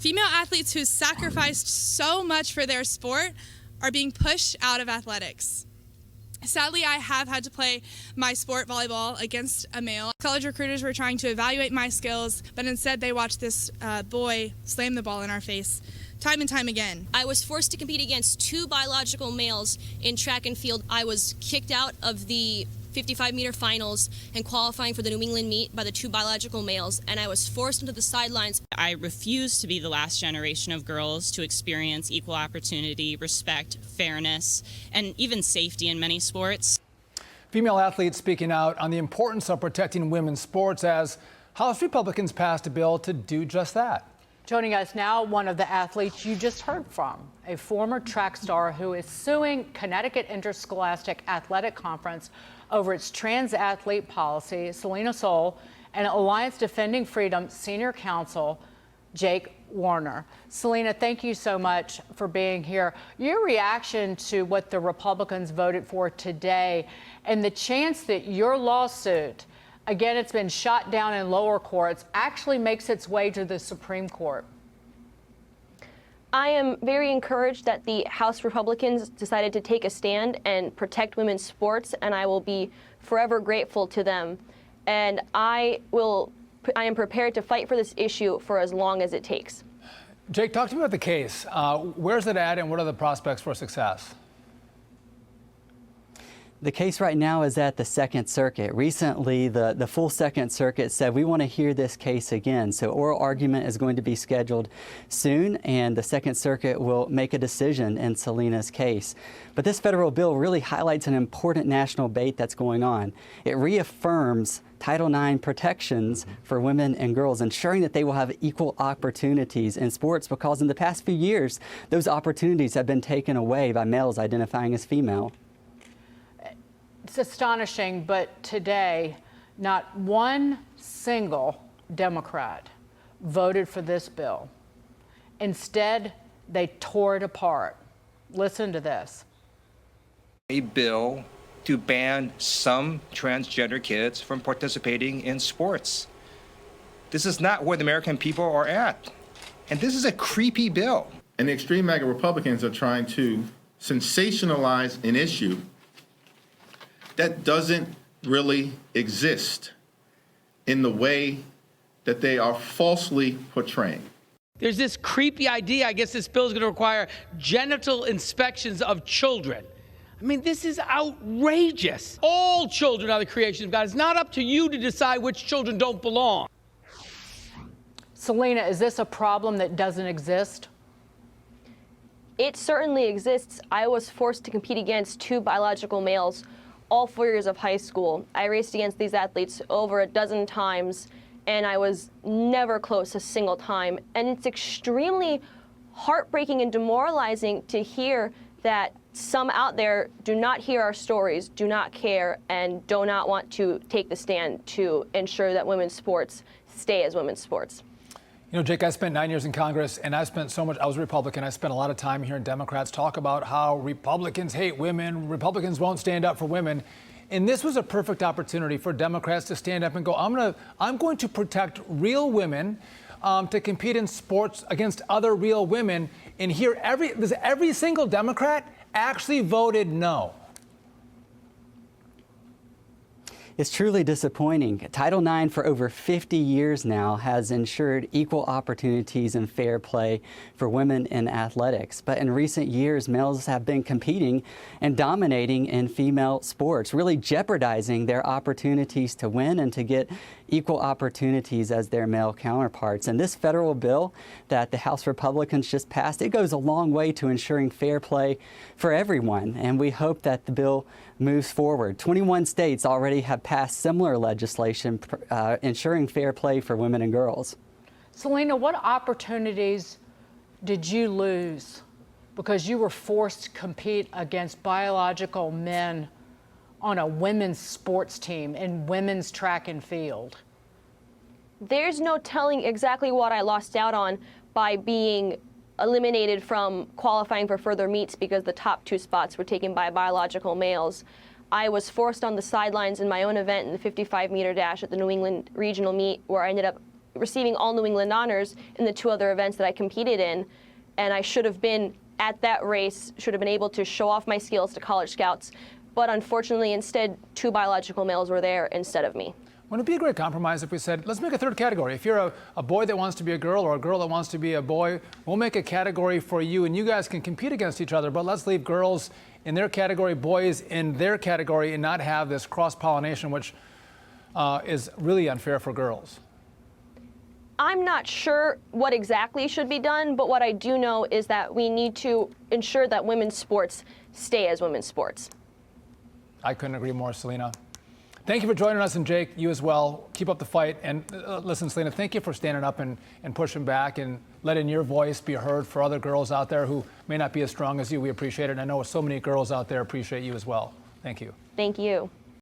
Female athletes who sacrificed so much for their sport are being pushed out of athletics. Sadly, I have had to play my sport, volleyball, against a male. College recruiters were trying to evaluate my skills, but instead they watched this boy slam the ball in our face time and time again. I was forced to compete against two biological males in track and field. I was kicked out of the 55-meter finals and qualifying for the New England meet by the two biological males, and I was forced into the sidelines. I refuse to be the last generation of girls to experience equal opportunity, respect, fairness, and even safety in many sports. Female athletes speaking out on the importance of protecting women's sports as House Republicans passed a bill to do just that. Joining us now, one of the athletes you just heard from, a former track star who is suing Connecticut Interscholastic Athletic Conference over its trans athlete policy. Selina Soule and Alliance Defending Freedom senior counsel Jake Warner. Selina, thank you so much for being here. Your reaction to what the Republicans voted for today and the chance that your lawsuit, again, it's been shot down in lower courts, actually makes its way to the Supreme Court. I am very encouraged that the House Republicans decided to take a stand and protect women's sports, and I will be forever grateful to them. And I am prepared to fight for this issue for as long as it takes. Jake, talk to me about the case. Where's it at and what are the prospects for success? The case right now is at the Second Circuit. Recently, the full Second Circuit said we want to hear this case again. So oral argument is going to be scheduled soon, and the Second Circuit will make a decision in Selina's case. But this federal bill really highlights an important national debate that's going on. It reaffirms Title IX protections for women and girls, ensuring that they will have equal opportunities in sports, because in the past few years, those opportunities have been taken away by males identifying as female. It's astonishing, but today, not one single Democrat voted for this bill. Instead, they tore it apart. Listen to this. A bill to ban some transgender kids from participating in sports. This is not where the American people are at. And this is a creepy bill. And the extreme MAGA Republicans are trying to sensationalize an issue that doesn't really exist in the way that they are falsely portraying. There's this creepy idea, I guess this bill is going to require genital inspections of children. I mean, this is outrageous. All children are the creation of God. It's not up to you to decide which children don't belong. Selina, is this a problem that doesn't exist? It certainly exists. I was forced to compete against two biological males all 4 years of high school. I raced against these athletes over a dozen times, and I was never close a single time. And it's extremely heartbreaking and demoralizing to hear that some out there do not hear our stories, do not care, and do not want to take the stand to ensure that women's sports stay as women's sports. You know, Jake, I spent 9 years in Congress, and I was a Republican. I spent a lot of time hearing Democrats talk about how Republicans hate women, Republicans won't stand up for women. And this was a perfect opportunity for Democrats to stand up and go, I'm going to protect real women to compete in sports against other real women. And here, every single Democrat actually voted no. It's truly disappointing. Title IX for over 50 years now has ensured equal opportunities and fair play for women in athletics. But in recent years, males have been competing and dominating in female sports, really jeopardizing their opportunities to win and to get equal opportunities as their male counterparts. And this federal bill that the House Republicans just passed, it goes a long way to ensuring fair play for everyone. And we hope that the bill moves forward. 21 states already have passed similar legislation ensuring fair play for women and girls. Selina, what opportunities did you lose because you were forced to compete against biological men on a women's sports team in women's track and field? There's no telling exactly what I lost out on by being eliminated from qualifying for further meets because the top two spots were taken by biological males. I was forced on the sidelines in my own event in the 55-meter dash at the New England regional meet, where I ended up receiving all New England honors in the 2 other events that I competed in, and I should have been at that race, should have been able to show off my skills to college scouts, but unfortunately instead 2 biological males were there instead of me. Wouldn't it be a great compromise if we said, let's make a 3rd category? If you're a boy that wants to be a girl or a girl that wants to be a boy, we'll make a category for you and you guys can compete against each other, but let's leave girls in their category, boys in their category, and not have this cross-pollination, which is really unfair for girls. I'm not sure what exactly should be done, but what I do know is that we need to ensure that women's sports stay as women's sports. I couldn't agree more, Selina. Thank you for joining us, and Jake, you as well. Keep up the fight. And listen, Selina, thank you for standing up and pushing back and letting your voice be heard for other girls out there who may not be as strong as you. We appreciate it. And I know so many girls out there appreciate you as well. Thank you. Thank you.